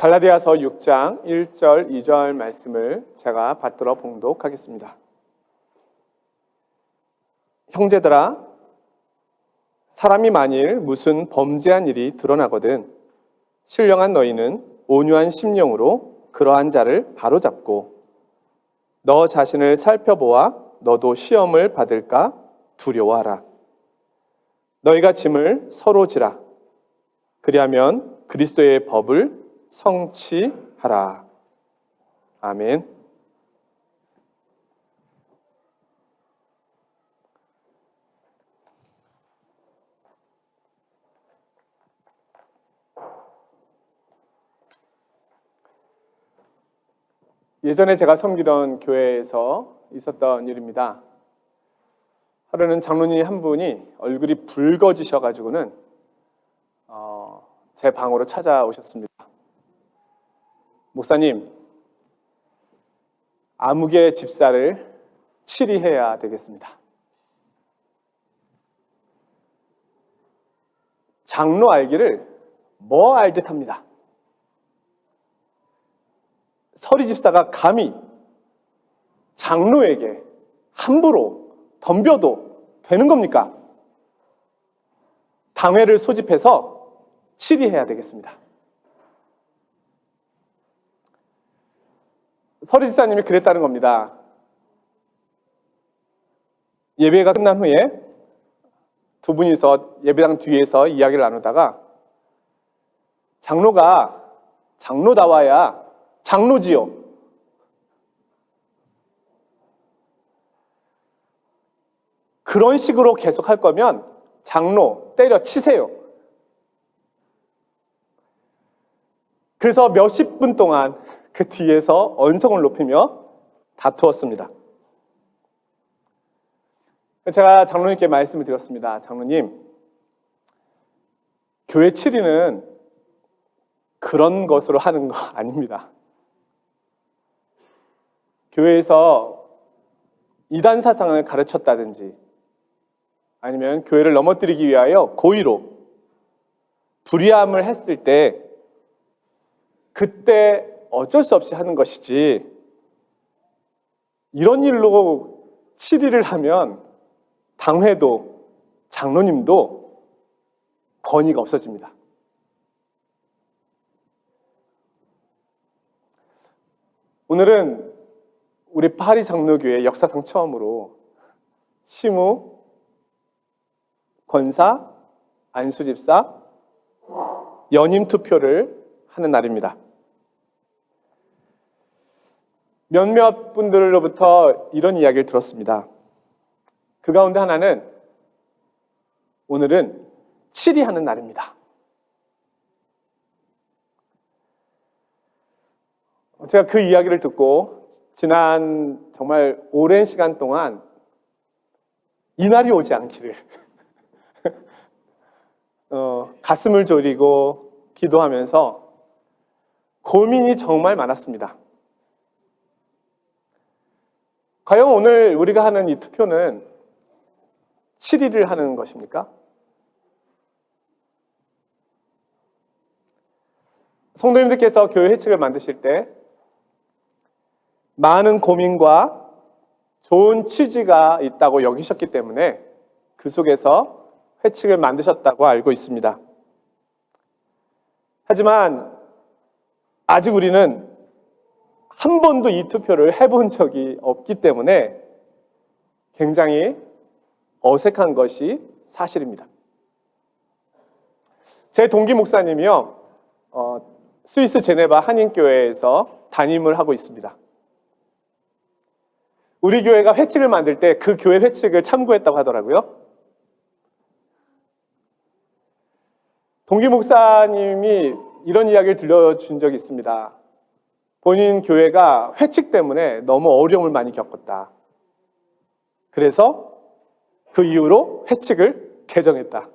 갈라디아서 6장 1절, 2절 말씀을 제가 받들어 봉독하겠습니다. 형제들아, 사람이 만일 무슨 범죄한 일이 드러나거든 신령한 너희는 온유한 심령으로 그러한 자를 바로잡고 너 자신을 살펴보아 너도 시험을 받을까 두려워하라. 너희가 짐을 서로 지라. 그리하면 그리스도의 법을 성취하라. 아멘. 예전에 제가 섬기던 교회에서 있었던 일입니다. 하루는 장로님 한 분이 얼굴이 붉어지셔가지고는 제 방으로 찾아오셨습니다. 목사님, 아무개 집사를 치리해야 되겠습니다. 장로 알기를 뭐 알듯 합니다. 서리 집사가 감히 장로에게 함부로 덤벼도 되는 겁니까? 당회를 소집해서 치리해야 되겠습니다. 서리 집사님이 그랬다는 겁니다. 예배가 끝난 후에 두 분이서 예배당 뒤에서 이야기를 나누다가 장로가 장로다워야 장로지요. 그런 식으로 계속 할 거면 장로 때려치세요. 그래서 몇십 분 동안 그 뒤에서 언성을 높이며 다투었습니다. 제가 장로님께 말씀을 드렸습니다. 장로님, 교회 치리는 그런 것으로 하는 거 아닙니다. 교회에서 이단 사상을 가르쳤다든지 아니면 교회를 넘어뜨리기 위하여 고의로 불의함을 했을 때 그때 어쩔 수 없이 하는 것이지 이런 일로 치리를 하면 당회도 장로님도 권위가 없어집니다. 오늘은 우리 파리 장로교회 역사상 처음으로 시무, 권사, 안수집사, 연임 투표를 하는 날입니다. 몇몇 분들로부터 이런 이야기를 들었습니다. 그 가운데 하나는 오늘은 치리하는 날입니다. 제가 그 이야기를 듣고 지난 정말 오랜 시간 동안 이 날이 오지 않기를 가슴을 졸이고 기도하면서 고민이 정말 많았습니다. 과연 오늘 우리가 하는 이 투표는 치리를 하는 것입니까? 성도님들께서 교회 회칙을 만드실 때 많은 고민과 좋은 취지가 있다고 여기셨기 때문에 그 속에서 회칙을 만드셨다고 알고 있습니다. 하지만 아직 우리는 한 번도 이 투표를 해본 적이 없기 때문에 굉장히 어색한 것이 사실입니다. 제 동기 목사님이요, 스위스 제네바 한인교회에서 담임을 하고 있습니다. 우리 교회가 회칙을 만들 때 그 교회 회칙을 참고했다고 하더라고요. 동기 목사님이 이런 이야기를 들려준 적이 있습니다. 본인 교회가 회칙 때문에 너무 어려움을 많이 겪었다. 그래서 그 이후로 회칙을 개정했다.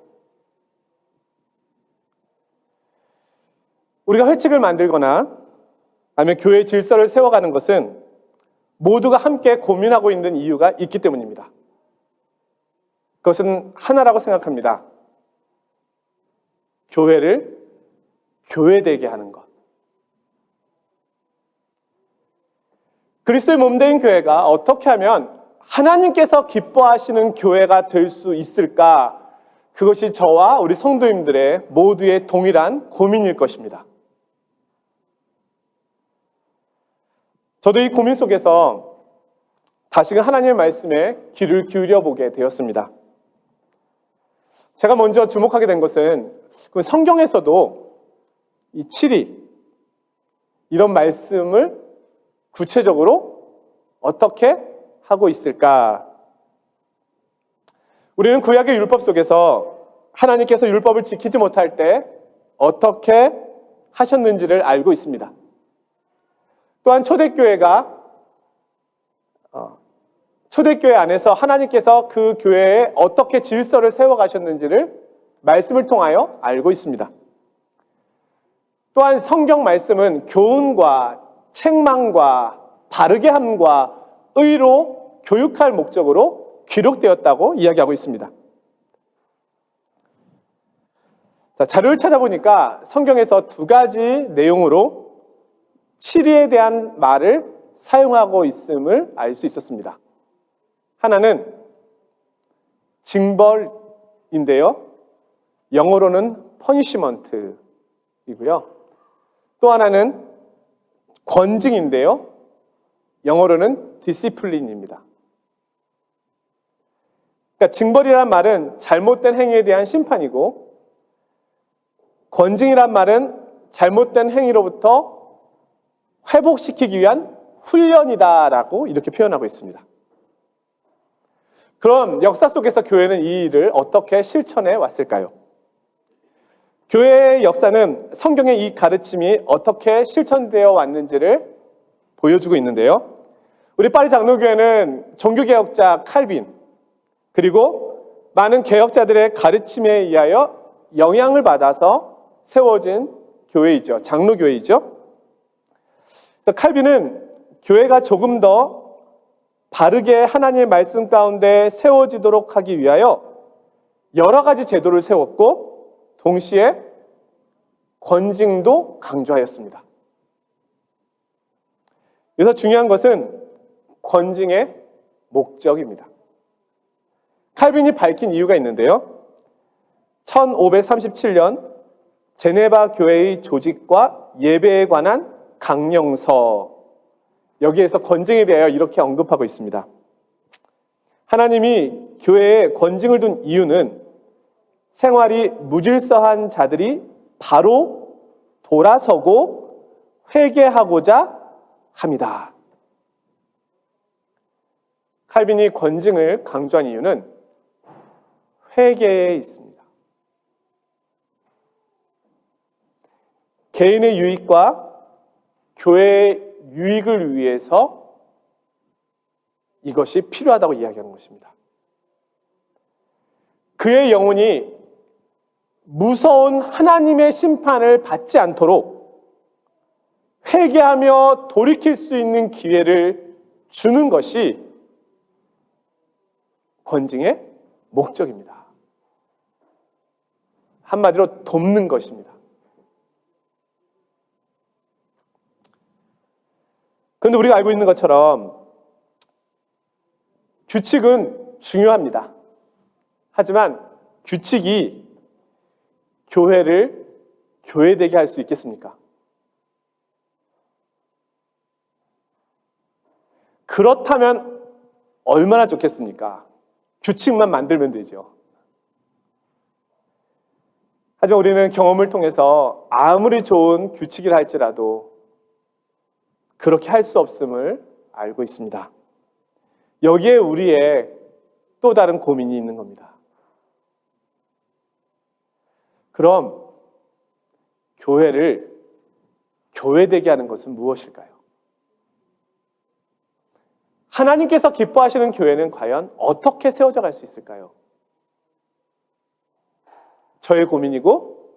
우리가 회칙을 만들거나 아니면 교회 질서를 세워가는 것은 모두가 함께 고민하고 있는 이유가 있기 때문입니다. 그것은 하나라고 생각합니다. 교회를 교회되게 하는 것. 그리스도의 몸된 교회가 어떻게 하면 하나님께서 기뻐하시는 교회가 될 수 있을까? 그것이 저와 우리 성도님들의 모두의 동일한 고민일 것입니다. 저도 이 고민 속에서 다시금 하나님의 말씀에 귀를 기울여 보게 되었습니다. 제가 먼저 주목하게 된 것은 성경에서도 이 7위 이런 말씀을 구체적으로 어떻게 하고 있을까? 우리는 구약의 율법 속에서 하나님께서 율법을 지키지 못할 때 어떻게 하셨는지를 알고 있습니다. 또한 초대교회 안에서 하나님께서 그 교회에 어떻게 질서를 세워가셨는지를 말씀을 통하여 알고 있습니다. 또한 성경 말씀은 교훈과 책망과 바르게 함과 의로 교육할 목적으로 기록되었다고 이야기하고 있습니다. 자료를 찾아보니까 성경에서 두 가지 내용으로 7위에 대한 말을 사용하고 있음을 알 수 있었습니다. 하나는 징벌인데요. 영어로는 punishment이고요. 또 하나는 권징인데요. 영어로는 discipline입니다. 그러니까 징벌이란 말은 잘못된 행위에 대한 심판이고, 권징이란 말은 잘못된 행위로부터 회복시키기 위한 훈련이다라고 이렇게 표현하고 있습니다. 그럼 역사 속에서 교회는 이 일을 어떻게 실천해 왔을까요? 교회의 역사는 성경의 이 가르침이 어떻게 실천되어 왔는지를 보여주고 있는데요. 우리 파리 장로교회는 종교개혁자 칼빈, 그리고 많은 개혁자들의 가르침에 의하여 영향을 받아서 세워진 교회이죠. 장로교회이죠. 그래서 칼빈은 교회가 조금 더 바르게 하나님의 말씀 가운데 세워지도록 하기 위하여 여러 가지 제도를 세웠고, 동시에 권징도 강조하였습니다. 그래서 중요한 것은 권징의 목적입니다. 칼빈이 밝힌 이유가 있는데요. 1537년 제네바 교회의 조직과 예배에 관한 강령서, 여기에서 권징에 대하여 이렇게 언급하고 있습니다. 하나님이 교회에 권징을 둔 이유는 생활이 무질서한 자들이 바로 돌아서고 회개하고자 합니다. 칼빈이 권징을 강조한 이유는 회개에 있습니다. 개인의 유익과 교회의 유익을 위해서 이것이 필요하다고 이야기하는 것입니다. 그의 영혼이 무서운 하나님의 심판을 받지 않도록 회개하며 돌이킬 수 있는 기회를 주는 것이 권징의 목적입니다. 한마디로 돕는 것입니다. 그런데 우리가 알고 있는 것처럼 규칙은 중요합니다. 하지만 규칙이 교회를 교회되게 할 수 있겠습니까? 그렇다면 얼마나 좋겠습니까? 규칙만 만들면 되죠. 하지만 우리는 경험을 통해서 아무리 좋은 규칙이라 할지라도 그렇게 할 수 없음을 알고 있습니다. 여기에 우리의 또 다른 고민이 있는 겁니다. 그럼 교회를 교회되게 하는 것은 무엇일까요? 하나님께서 기뻐하시는 교회는 과연 어떻게 세워져 갈 수 있을까요? 저의 고민이고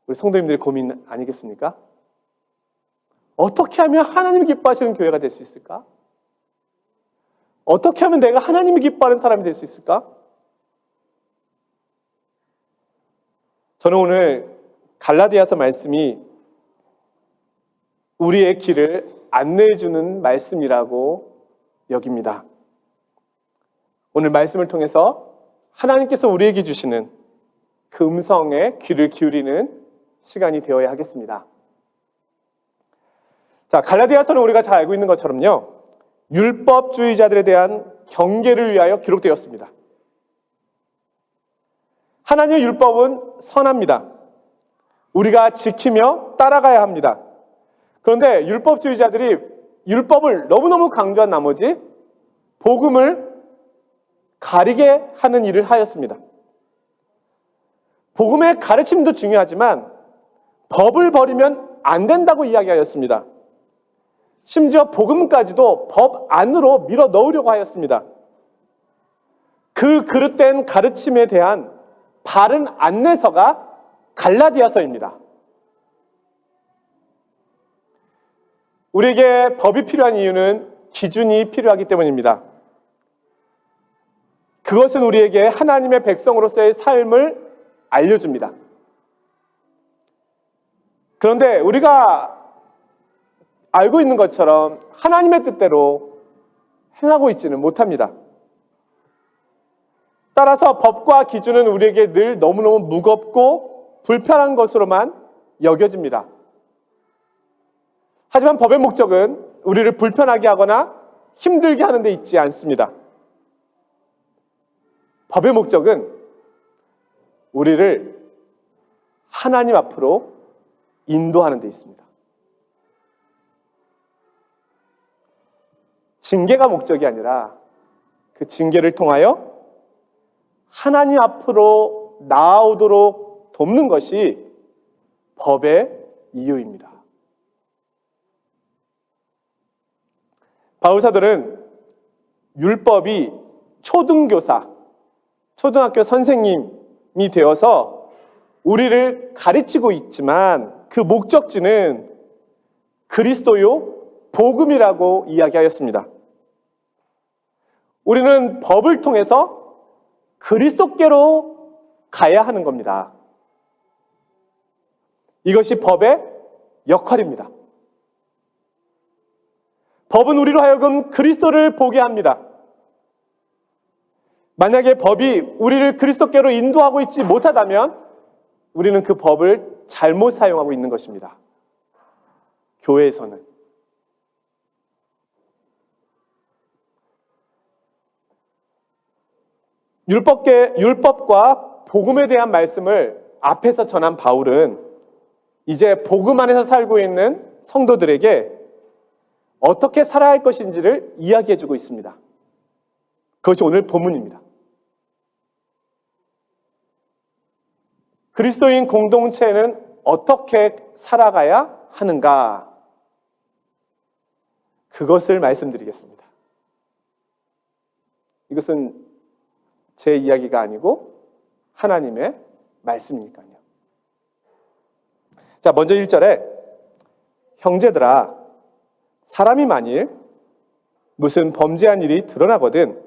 우리 성도님들의 고민 아니겠습니까? 어떻게 하면 하나님이 기뻐하시는 교회가 될 수 있을까? 어떻게 하면 내가 하나님이 기뻐하는 사람이 될 수 있을까? 저는 오늘 갈라디아서 말씀이 우리의 길을 안내해 주는 말씀이라고 여깁니다. 오늘 말씀을 통해서 하나님께서 우리에게 주시는 그 음성에 귀를 기울이는 시간이 되어야 하겠습니다. 자, 갈라디아서는 우리가 잘 알고 있는 것처럼요, 율법주의자들에 대한 경계를 위하여 기록되었습니다. 하나님의 율법은 선합니다. 우리가 지키며 따라가야 합니다. 그런데 율법주의자들이 율법을 너무너무 강조한 나머지 복음을 가리게 하는 일을 하였습니다. 복음의 가르침도 중요하지만 법을 버리면 안 된다고 이야기하였습니다. 심지어 복음까지도 법 안으로 밀어 넣으려고 하였습니다. 그 그릇된 가르침에 대한 바른 안내서가 갈라디아서입니다. 우리에게 법이 필요한 이유는 기준이 필요하기 때문입니다. 그것은 우리에게 하나님의 백성으로서의 삶을 알려줍니다. 그런데 우리가 알고 있는 것처럼 하나님의 뜻대로 행하고 있지는 못합니다. 따라서 법과 기준은 우리에게 늘 너무너무 무겁고 불편한 것으로만 여겨집니다. 하지만 법의 목적은 우리를 불편하게 하거나 힘들게 하는 데 있지 않습니다. 법의 목적은 우리를 하나님 앞으로 인도하는 데 있습니다. 징계가 목적이 아니라 그 징계를 통하여 하나님 앞으로 나아오도록 돕는 것이 법의 이유입니다. 바울사도는 율법이 초등교사, 초등학교 선생님이 되어서 우리를 가르치고 있지만 그 목적지는 그리스도요 복음이라고 이야기하였습니다. 우리는 법을 통해서 그리스도께로 가야 하는 겁니다. 이것이 법의 역할입니다. 법은 우리로 하여금 그리스도를 보게 합니다. 만약에 법이 우리를 그리스도께로 인도하고 있지 못하다면 우리는 그 법을 잘못 사용하고 있는 것입니다. 교회에서는. 율법과 복음에 대한 말씀을 앞에서 전한 바울은 이제 복음 안에서 살고 있는 성도들에게 어떻게 살아야 할 것인지를 이야기해주고 있습니다. 그것이 오늘 본문입니다. 그리스도인 공동체는 어떻게 살아가야 하는가? 그것을 말씀드리겠습니다. 이것은 제 이야기가 아니고 하나님의 말씀이니까요. 자, 먼저 1절에 형제들아, 사람이 만일 무슨 범죄한 일이 드러나거든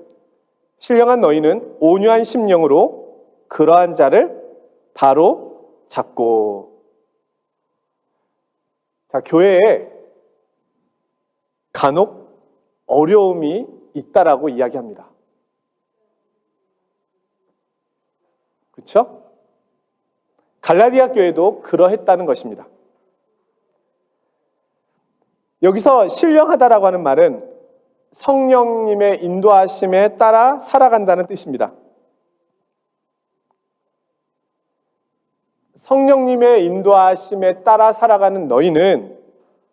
신령한 너희는 온유한 심령으로 그러한 자를 바로 잡고. 자, 교회에 간혹 어려움이 있다라고 이야기합니다. 그렇죠? 갈라디아 교회도 그러했다는 것입니다. 여기서 신령하다라고 하는 말은 성령님의 인도하심에 따라 살아간다는 뜻입니다. 성령님의 인도하심에 따라 살아가는 너희는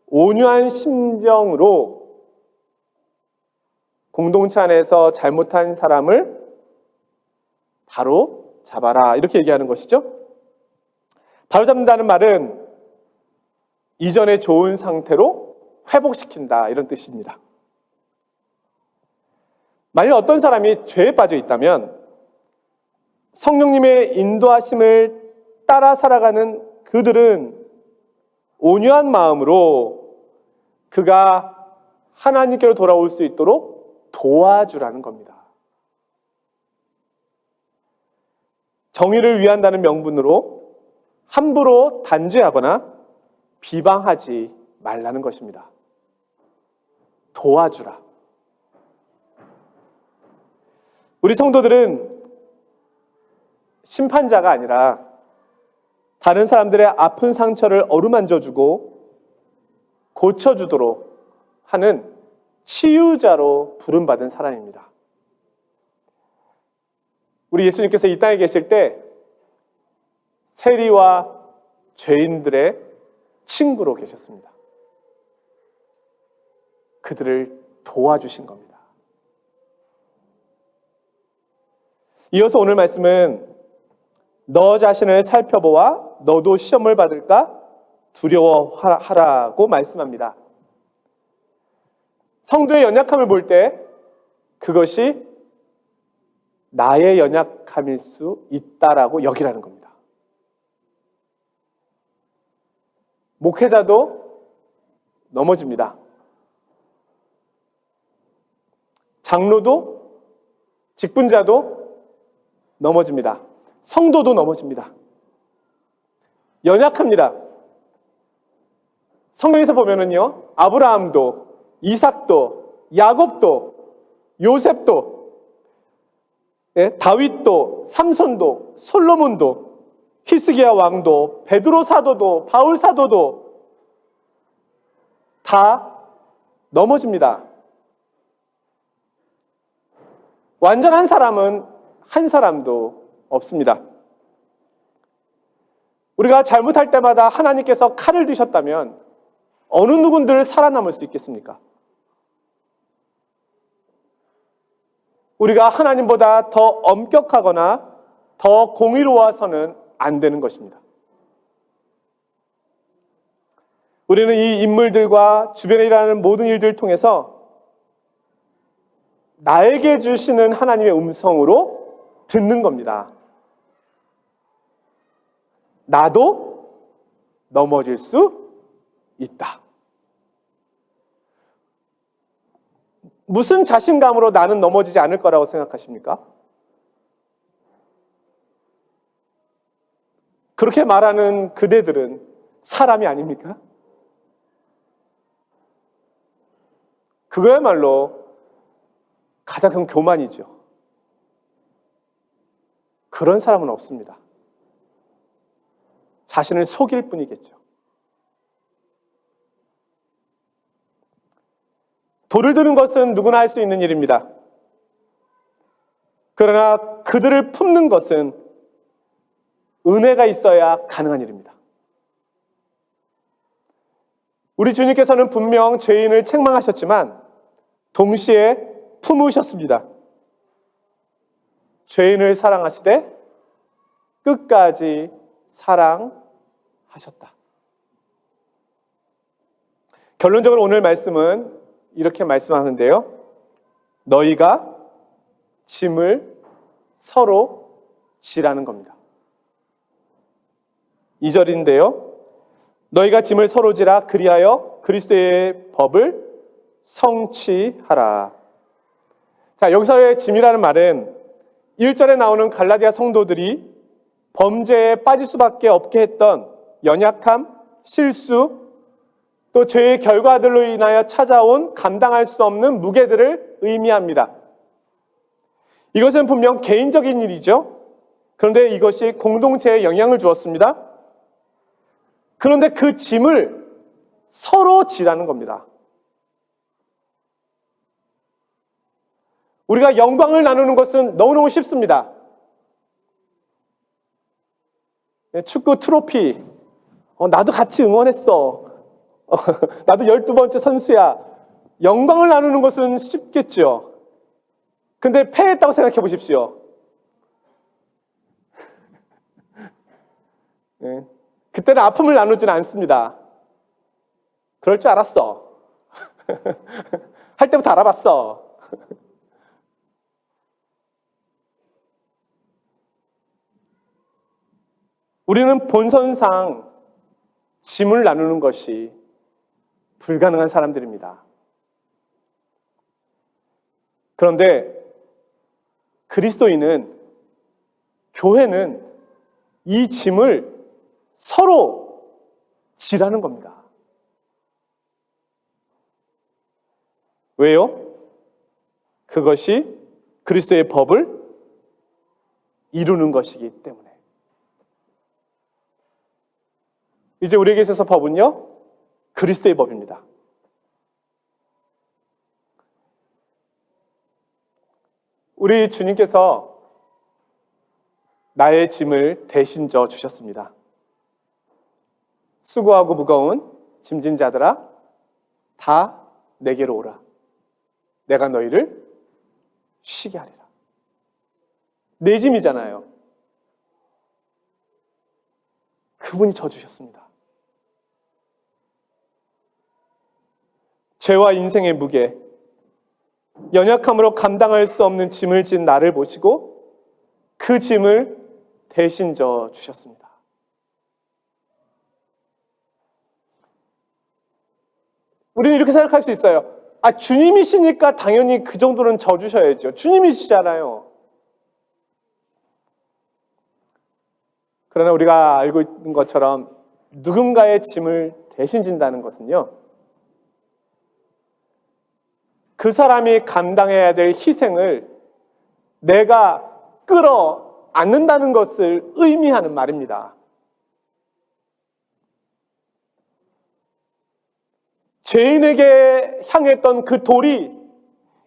온유한 심정으로 공동체 안에서 잘못한 사람을 바로 잡아라, 이렇게 얘기하는 것이죠. 바로 잡는다는 말은 이전에 좋은 상태로 회복시킨다, 이런 뜻입니다. 만일 어떤 사람이 죄에 빠져 있다면 성령님의 인도하심을 따라 살아가는 그들은 온유한 마음으로 그가 하나님께로 돌아올 수 있도록 도와주라는 겁니다. 정의를 위한다는 명분으로 함부로 단죄하거나 비방하지 말라는 것입니다. 도와주라. 우리 성도들은 심판자가 아니라 다른 사람들의 아픈 상처를 어루만져주고 고쳐주도록 하는 치유자로 부름받은 사람입니다. 우리 예수님께서 이 땅에 계실 때 세리와 죄인들의 친구로 계셨습니다. 그들을 도와주신 겁니다. 이어서 오늘 말씀은 너 자신을 살펴보아 너도 시험을 받을까 두려워하라고 말씀합니다. 성도의 연약함을 볼 때 그것이 나의 연약함일 수 있다라고 여기라는 겁니다. 목회자도 넘어집니다. 장로도, 직분자도 넘어집니다. 성도도 넘어집니다. 연약합니다. 성경에서 보면은요, 아브라함도, 이삭도, 야곱도, 요셉도, 다윗도, 삼손도, 솔로몬도, 히스기야 왕도, 베드로 사도도, 바울 사도도 다 넘어집니다. 완전한 사람은 한 사람도 없습니다. 우리가 잘못할 때마다 하나님께서 칼을 드셨다면 어느 누군들 살아남을 수 있겠습니까? 우리가 하나님보다 더 엄격하거나 더 공의로워서는 안 되는 것입니다. 우리는 이 인물들과 주변에 일어나는 모든 일들을 통해서 나에게 주시는 하나님의 음성으로 듣는 겁니다. 나도 넘어질 수 있다. 무슨 자신감으로 나는 넘어지지 않을 거라고 생각하십니까? 그렇게 말하는 그대들은 사람이 아닙니까? 그거야말로 가장 큰 교만이죠. 그런 사람은 없습니다. 자신을 속일 뿐이겠죠. 돌을 드는 것은 누구나 할 수 있는 일입니다. 그러나 그들을 품는 것은 은혜가 있어야 가능한 일입니다. 우리 주님께서는 분명 죄인을 책망하셨지만 동시에 품으셨습니다. 죄인을 사랑하시되 끝까지 사랑하셨다. 결론적으로 오늘 말씀은 이렇게 말씀하는데요. 너희가 짐을 서로 지라는 겁니다. 2절인데요. 너희가 짐을 서로 지라 그리하여 그리스도의 법을 성취하라. 자, 여기서의 짐이라는 말은 1절에 나오는 갈라디아 성도들이 범죄에 빠질 수밖에 없게 했던 연약함, 실수, 또 죄의 결과들로 인하여 찾아온 감당할 수 없는 무게들을 의미합니다. 이것은 분명 개인적인 일이죠. 그런데 이것이 공동체에 영향을 주었습니다. 그런데 그 짐을 서로 지라는 겁니다. 우리가 영광을 나누는 것은 너무너무 쉽습니다. 축구 트로피, 나도 같이 응원했어. 나도 12번째 선수야. 영광을 나누는 것은 쉽겠죠. 근데 패했다고 생각해 보십시오. 네. 그때는 아픔을 나누지는 않습니다. 그럴 줄 알았어. 할 때부터 알아봤어. 우리는 본선상 짐을 나누는 것이 불가능한 사람들입니다. 그런데 그리스도인은, 교회는 이 짐을 서로 지라는 겁니다. 왜요? 그것이 그리스도의 법을 이루는 것이기 때문에. 이제 우리에게 있어서 법은요, 그리스도의 법입니다. 우리 주님께서 나의 짐을 대신 져 주셨습니다. 수고하고 무거운 짐진 자들아, 다 내게로 오라. 내가 너희를 쉬게 하리라. 내 짐이잖아요. 그분이 져주셨습니다. 죄와 인생의 무게, 연약함으로 감당할 수 없는 짐을 진 나를 보시고 그 짐을 대신 져 주셨습니다. 우리는 이렇게 생각할 수 있어요. 주님이시니까 당연히 그 정도는 져 주셔야죠. 주님이시잖아요. 그러나 우리가 알고 있는 것처럼 누군가의 짐을 대신 진다는 것은요, 그 사람이 감당해야 될 희생을 내가 끌어안는다는 것을 의미하는 말입니다. 죄인에게 향했던 그 돌이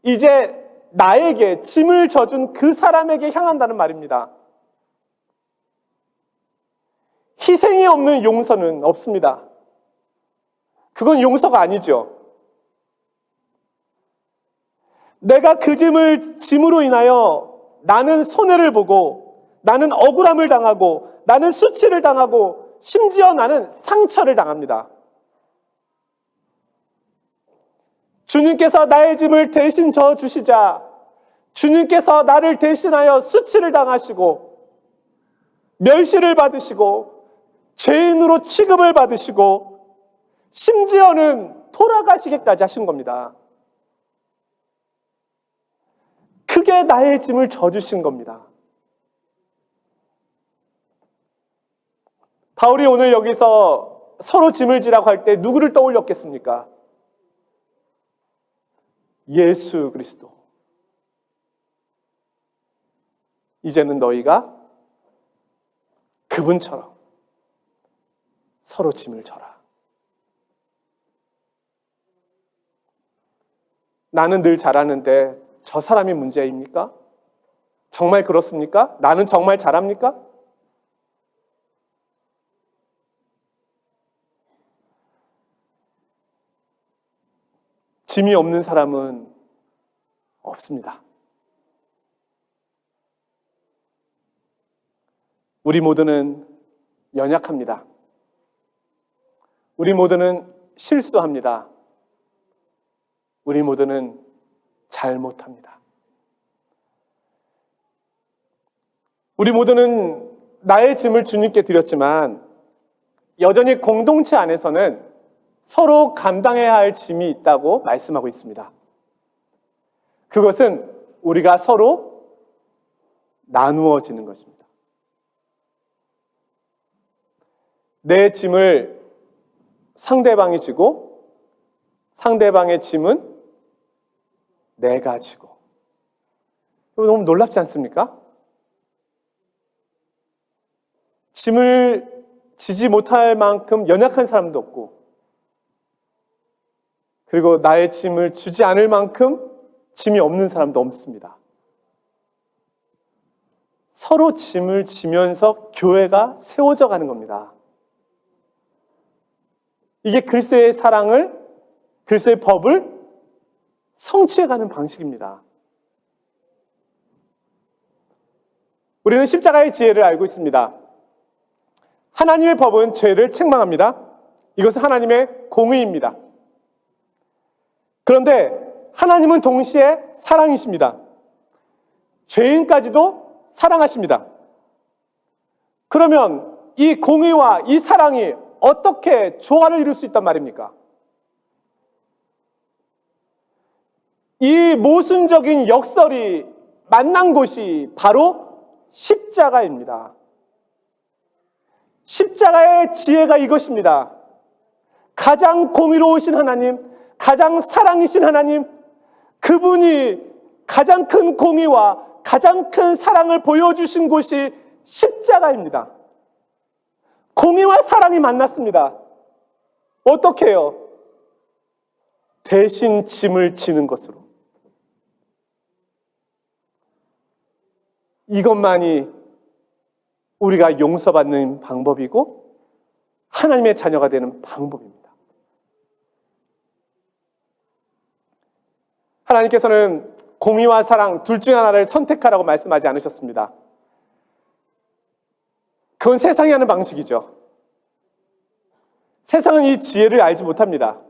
이제 나에게 짐을 져준 그 사람에게 향한다는 말입니다. 희생이 없는 용서는 없습니다. 그건 용서가 아니죠. 내가 그 짐으로 인하여 나는 손해를 보고, 나는 억울함을 당하고, 나는 수치를 당하고, 심지어 나는 상처를 당합니다. 주님께서 나의 짐을 대신 져 주시자 주님께서 나를 대신하여 수치를 당하시고 멸시를 받으시고 죄인으로 취급을 받으시고 심지어는 돌아가시기까지 하신 겁니다. 그게 나의 짐을 져주신 겁니다. 바울이 오늘 여기서 서로 짐을 지라고 할 때 누구를 떠올렸겠습니까? 예수 그리스도. 이제는 너희가 그분처럼 서로 짐을 져라. 나는 늘 잘하는데 저 사람이 문제입니까? 정말 그렇습니까? 나는 정말 잘합니까? 짐이 없는 사람은 없습니다. 우리 모두는 연약합니다. 우리 모두는 실수합니다. 우리 모두는 잘못합니다. 우리 모두는 나의 짐을 주님께 드렸지만 여전히 공동체 안에서는 서로 감당해야 할 짐이 있다고 말씀하고 있습니다. 그것은 우리가 서로 나누어지는 것입니다. 내 짐을 상대방이 지고 상대방의 짐은 내가 지고. 너무 놀랍지 않습니까? 짐을 지지 못할 만큼 연약한 사람도 없고 그리고 나의 짐을 주지 않을 만큼 짐이 없는 사람도 없습니다. 서로 짐을 지면서 교회가 세워져 가는 겁니다. 이게 그리스도의 사랑을, 그리스도의 법을 성취해가는 방식입니다. 우리는 십자가의 지혜를 알고 있습니다. 하나님의 법은 죄를 책망합니다. 이것은 하나님의 공의입니다. 그런데 하나님은 동시에 사랑이십니다. 죄인까지도 사랑하십니다. 그러면 이 공의와 이 사랑이 어떻게 조화를 이룰 수 있단 말입니까? 이 모순적인 역설이 만난 곳이 바로 십자가입니다. 십자가의 지혜가 이것입니다. 가장 공의로우신 하나님, 가장 사랑이신 하나님, 그분이 가장 큰 공의와 가장 큰 사랑을 보여주신 곳이 십자가입니다. 공의와 사랑이 만났습니다. 어떻게 해요? 대신 짐을 지는 것으로. 이것만이 우리가 용서받는 방법이고 하나님의 자녀가 되는 방법입니다. 하나님께서는 공의와 사랑 둘 중 하나를 선택하라고 말씀하지 않으셨습니다. 그건 세상이 하는 방식이죠. 세상은 이 지혜를 알지 못합니다.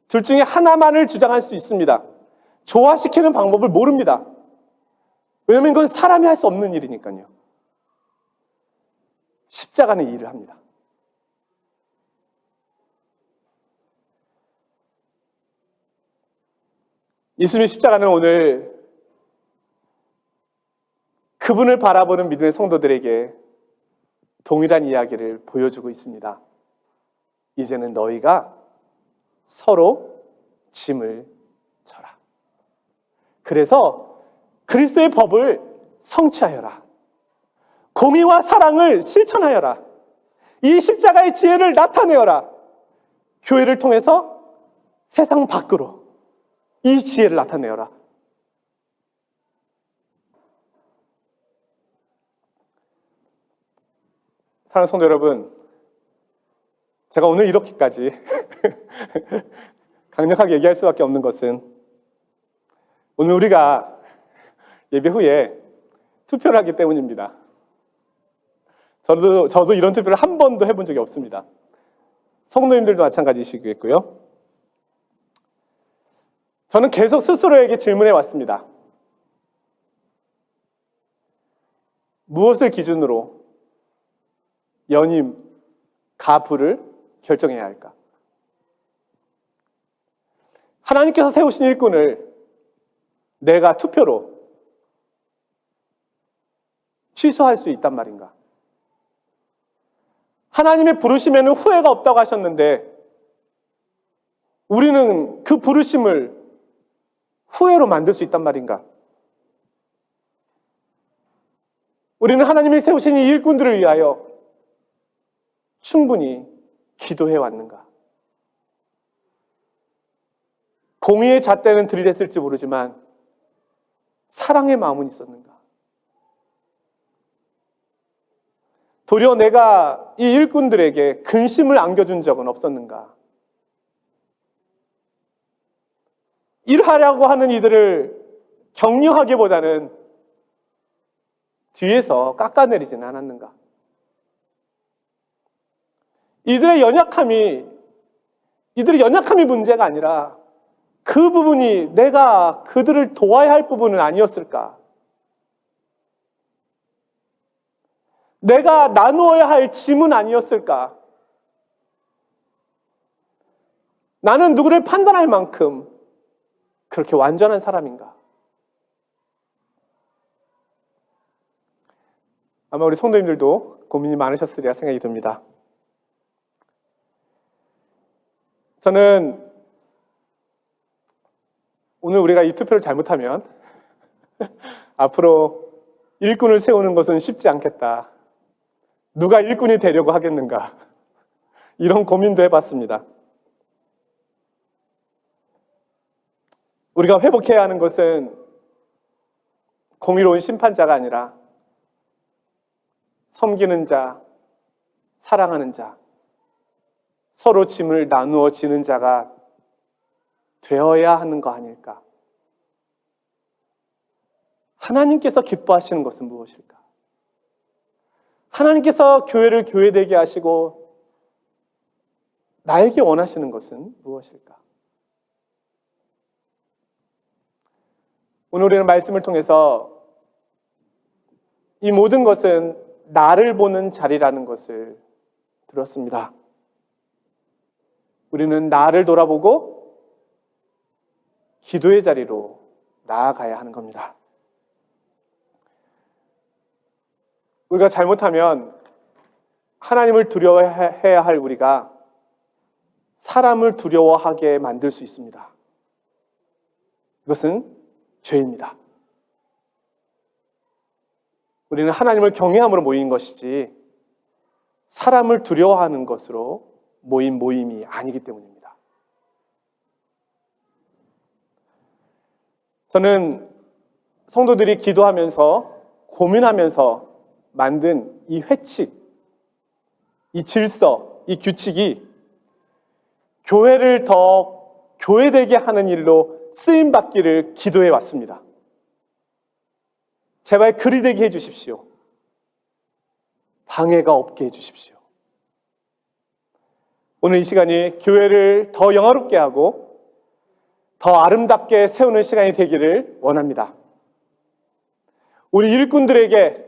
둘 중에 하나만을 주장할 수 있습니다. 조화시키는 방법을 모릅니다. 왜냐하면 그건 사람이 할 수 없는 일이니까요. 십자가는 이 일을 합니다. 예수님의 십자가는 오늘 그분을 바라보는 믿음의 성도들에게 동일한 이야기를 보여주고 있습니다. 이제는 너희가 서로 짐을 져라. 그래서 그리스도의 법을 성취하여라. 공의와 사랑을 실천하여라. 이 십자가의 지혜를 나타내어라. 교회를 통해서 세상 밖으로 이 지혜를 나타내어라. 사랑하는 성도 여러분, 제가 오늘 이렇게까지 강력하게 얘기할 수밖에 없는 것은 오늘 우리가 예배 후에 투표를 하기 때문입니다. 저도 이런 투표를 한 번도 해본 적이 없습니다. 성도님들도 마찬가지시겠고요. 저는 계속 스스로에게 질문해 왔습니다. 무엇을 기준으로 연임, 가부를 결정해야 할까? 하나님께서 세우신 일꾼을 내가 투표로 취소할 수 있단 말인가? 하나님의 부르심에는 후회가 없다고 하셨는데 우리는 그 부르심을 후회로 만들 수 있단 말인가? 우리는 하나님이 세우신 이 일꾼들을 위하여 충분히 기도해 왔는가? 공의의 잣대는 들이댔을지 모르지만 사랑의 마음은 있었는가? 도리어 내가 이 일꾼들에게 근심을 안겨준 적은 없었는가? 일하려고 하는 이들을 격려하기보다는 뒤에서 깎아내리지는 않았는가? 이들의 연약함이 문제가 아니라 그 부분이 내가 그들을 도와야 할 부분은 아니었을까? 내가 나누어야 할 짐은 아니었을까? 나는 누구를 판단할 만큼 그렇게 완전한 사람인가? 아마 우리 성도님들도 고민이 많으셨으리라 생각이 듭니다. 저는 오늘 우리가 이 투표를 잘못하면 앞으로 일꾼을 세우는 것은 쉽지 않겠다. 누가 일꾼이 되려고 하겠는가? 이런 고민도 해봤습니다. 우리가 회복해야 하는 것은 공의로운 심판자가 아니라 섬기는 자, 사랑하는 자, 서로 짐을 나누어 지는 자가 되어야 하는 거 아닐까? 하나님께서 기뻐하시는 것은 무엇일까? 하나님께서 교회를 교회되게 하시고 나에게 원하시는 것은 무엇일까? 오늘 우리는 말씀을 통해서 이 모든 것은 나를 보는 자리라는 것을 들었습니다. 우리는 나를 돌아보고 기도의 자리로 나아가야 하는 겁니다. 우리가 잘못하면 하나님을 두려워해야 할 우리가 사람을 두려워하게 만들 수 있습니다. 이것은 죄입니다. 우리는 하나님을 경외함으로 모이는 것이지 사람을 두려워하는 것으로 모인 모임이 아니기 때문입니다. 저는 성도들이 기도하면서 고민하면서 만든 이 회칙, 이 질서, 이 규칙이 교회를 더 교회되게 하는 일로 쓰임받기를 기도해 왔습니다. 제발 그리 되게 해주십시오. 방해가 없게 해주십시오. 오늘 이 시간이 교회를 더 영화롭게 하고 더 아름답게 세우는 시간이 되기를 원합니다. 우리 일꾼들에게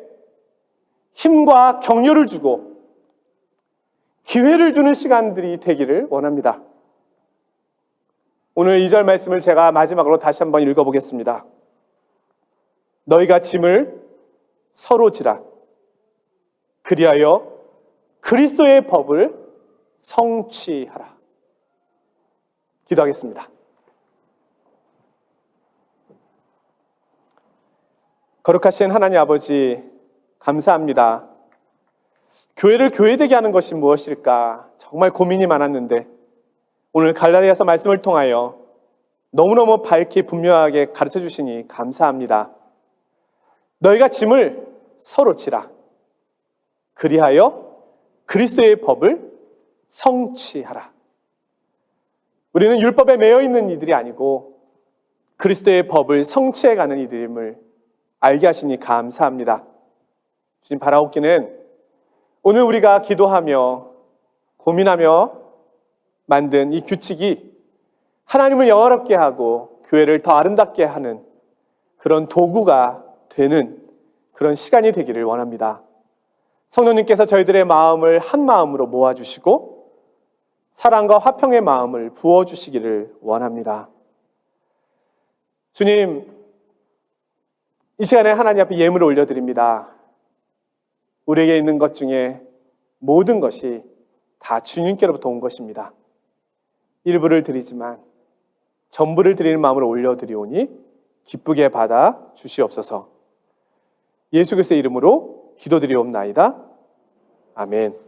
힘과 격려를 주고 기회를 주는 시간들이 되기를 원합니다. 오늘 2절 말씀을 제가 마지막으로 다시 한번 읽어보겠습니다. 너희가 짐을 서로 지라. 그리하여 그리스도의 법을 성취하라. 기도하겠습니다. 거룩하신 하나님 아버지, 감사합니다. 교회를 교회되게 하는 것이 무엇일까? 정말 고민이 많았는데 오늘 갈라디아서 말씀을 통하여 너무너무 밝게 분명하게 가르쳐 주시니 감사합니다. 너희가 짐을 서로 지라. 그리하여 그리스도의 법을 성취하라. 우리는 율법에 매여 있는 이들이 아니고 그리스도의 법을 성취해가는 이들임을 알게 하시니 감사합니다. 주님, 바라옵기는 오늘 우리가 기도하며 고민하며 만든 이 규칙이 하나님을 영화롭게 하고 교회를 더 아름답게 하는 그런 도구가 되는 그런 시간이 되기를 원합니다. 성령님께서 저희들의 마음을 한 마음으로 모아주시고 사랑과 화평의 마음을 부어주시기를 원합니다. 주님, 이 시간에 하나님 앞에 예물을 올려드립니다. 우리에게 있는 것 중에 모든 것이 다 주님께로부터 온 것입니다. 일부를 드리지만 전부를 드리는 마음으로 올려드리오니 기쁘게 받아 주시옵소서. 예수 그리스도의 이름으로 기도드리옵나이다. 아멘.